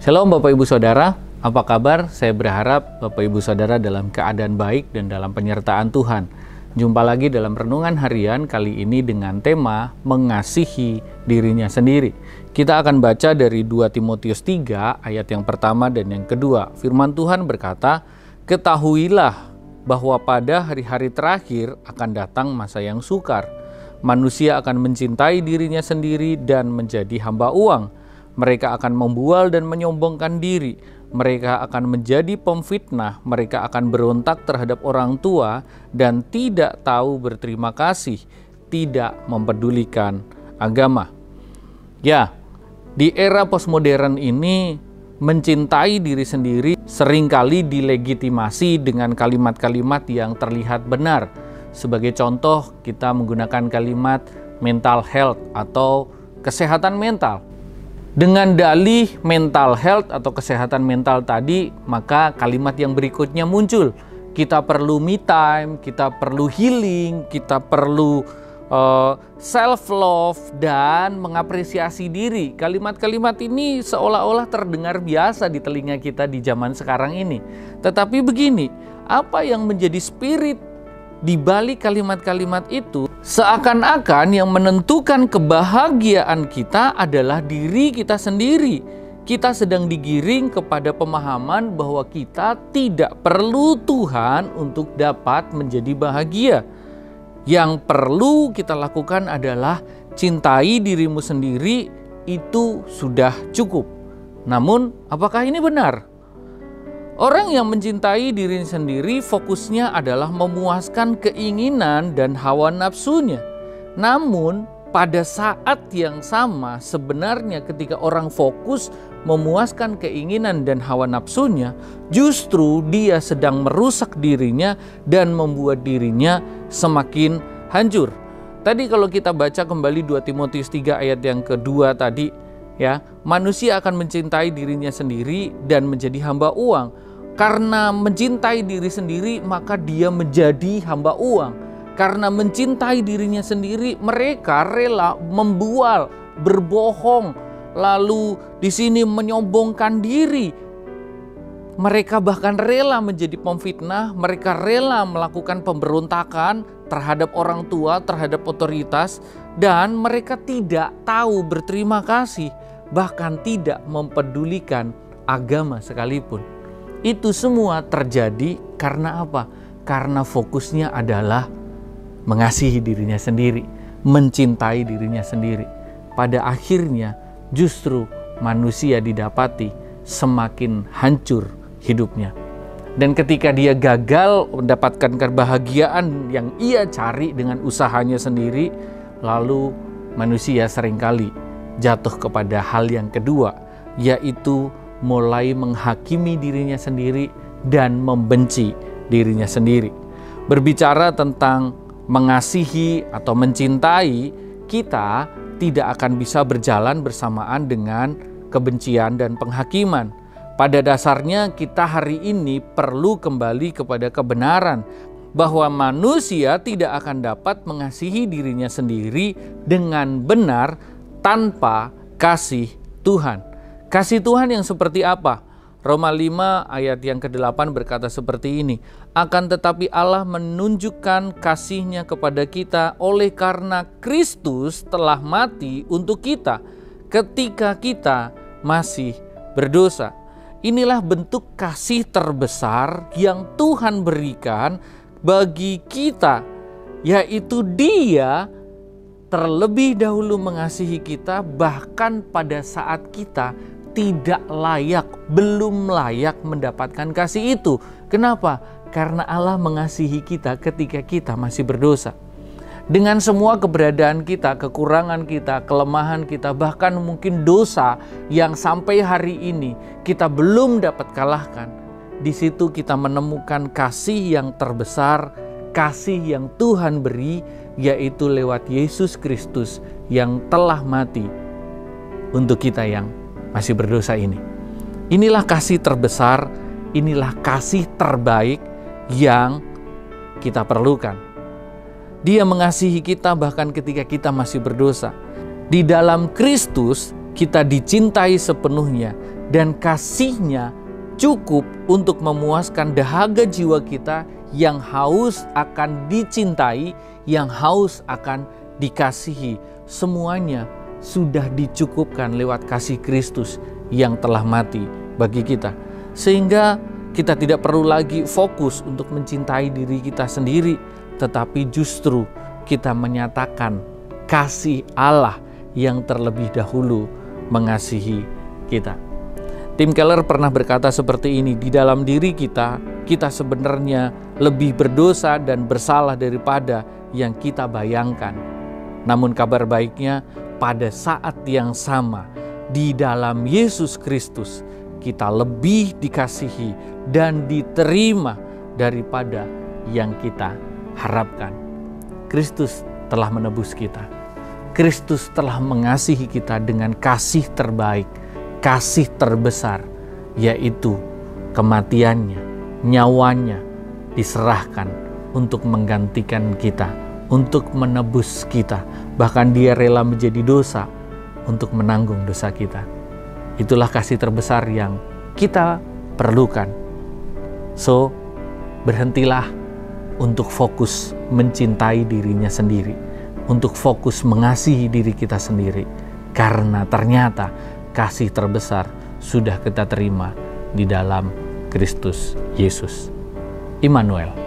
Shalom Bapak Ibu Saudara, apa kabar? Saya berharap Bapak Ibu Saudara dalam keadaan baik dan dalam penyertaan Tuhan. Jumpa lagi dalam renungan harian kali ini dengan tema mengasihi dirinya sendiri. Kita akan baca dari 2 Timotius 3 ayat yang pertama dan yang kedua. Firman Tuhan berkata, "Ketahuilah bahwa pada hari-hari terakhir akan datang masa yang sukar. Manusia akan mencintai dirinya sendiri dan menjadi hamba uang. Mereka akan membual dan menyombongkan diri. Mereka akan menjadi pemfitnah. Mereka akan berontak terhadap orang tua dan tidak tahu berterima kasih, tidak mempedulikan agama." Ya, di era postmodern ini mencintai diri sendiri seringkali dilegitimasi dengan kalimat-kalimat yang terlihat benar. Sebagai contoh, kita menggunakan kalimat mental health atau kesehatan mental. Dengan dalih mental health atau kesehatan mental tadi, maka kalimat yang berikutnya muncul. Kita perlu me time, kita perlu healing, kita perlu self-love dan mengapresiasi diri. Kalimat-kalimat ini seolah-olah terdengar biasa di telinga kita di zaman sekarang ini. Tetapi begini, apa yang menjadi spirit di balik kalimat-kalimat itu, seakan-akan yang menentukan kebahagiaan kita adalah diri kita sendiri. Kita sedang digiring kepada pemahaman bahwa kita tidak perlu Tuhan untuk dapat menjadi bahagia. Yang perlu kita lakukan adalah cintai dirimu sendiri, itu sudah cukup. Namun, apakah ini benar? Orang yang mencintai diri sendiri fokusnya adalah memuaskan keinginan dan hawa nafsunya. Namun pada saat yang sama sebenarnya ketika orang fokus memuaskan keinginan dan hawa nafsunya, justru dia sedang merusak dirinya dan membuat dirinya semakin hancur. Tadi kalau kita baca kembali 2 Timotius 3 ayat yang kedua tadi, ya, manusia akan mencintai dirinya sendiri dan menjadi hamba uang. Karena mencintai diri sendiri, maka dia menjadi hamba uang. Karena mencintai dirinya sendiri, mereka rela membual, berbohong, lalu di sini menyombongkan diri. Mereka bahkan rela menjadi pemfitnah, mereka rela melakukan pemberontakan terhadap orang tua, terhadap otoritas, dan mereka tidak tahu berterima kasih, bahkan tidak mempedulikan agama sekalipun. Itu semua terjadi karena apa? Karena fokusnya adalah mengasihi dirinya sendiri, mencintai dirinya sendiri. Pada akhirnya justru manusia didapati semakin hancur hidupnya. Dan ketika dia gagal mendapatkan kebahagiaan yang ia cari dengan usahanya sendiri, lalu manusia seringkali jatuh kepada hal yang kedua, yaitu mulai menghakimi dirinya sendiri dan membenci dirinya sendiri. Berbicara tentang mengasihi atau mencintai, kita tidak akan bisa berjalan bersamaan dengan kebencian dan penghakiman. Pada dasarnya kita hari ini perlu kembali kepada kebenaran bahwa manusia tidak akan dapat mengasihi dirinya sendiri dengan benar tanpa kasih Tuhan. Kasih Tuhan yang seperti apa? Roma 5 ayat yang ke-8 berkata seperti ini. Akan tetapi Allah menunjukkan kasih-Nya kepada kita oleh karena Kristus telah mati untuk kita ketika kita masih berdosa. Inilah bentuk kasih terbesar yang Tuhan berikan bagi kita, yaitu Dia terlebih dahulu mengasihi kita bahkan pada saat kita tidak layak, belum layak mendapatkan kasih itu. Kenapa? Karena Allah mengasihi kita ketika kita masih berdosa. Dengan semua keberadaan kita, kekurangan kita, kelemahan kita, bahkan mungkin dosa yang sampai hari ini kita belum dapat kalahkan. Di situ kita menemukan kasih yang terbesar, kasih yang Tuhan beri, yaitu lewat Yesus Kristus yang telah mati untuk kita yang masih berdosa ini. Inilah kasih terbesar, inilah kasih terbaik yang kita perlukan. Dia mengasihi kita bahkan ketika kita masih berdosa. Di dalam Kristus kita dicintai sepenuhnya dan kasih-Nya cukup untuk memuaskan dahaga jiwa kita yang haus akan dicintai, yang haus akan dikasihi. Semuanya sudah dicukupkan lewat kasih Kristus yang telah mati bagi kita. Sehingga kita tidak perlu lagi fokus untuk mencintai diri kita sendiri, tetapi justru kita menyatakan kasih Allah yang terlebih dahulu mengasihi kita. Tim Keller pernah berkata seperti ini, di dalam diri kita sebenarnya lebih berdosa dan bersalah daripada yang kita bayangkan. Namun kabar baiknya, pada saat yang sama, di dalam Yesus Kristus, kita lebih dikasihi dan diterima daripada yang kita harapkan. Kristus telah menebus kita. Kristus telah mengasihi kita dengan kasih terbaik, kasih terbesar, yaitu kematiannya, nyawanya diserahkan untuk menggantikan kita, untuk menebus kita. Bahkan Dia rela menjadi dosa untuk menanggung dosa kita. Itulah kasih terbesar yang kita perlukan. So, berhentilah untuk fokus mencintai dirinya sendiri, untuk fokus mengasihi diri kita sendiri, karena ternyata kasih terbesar sudah kita terima di dalam Kristus Yesus. Immanuel.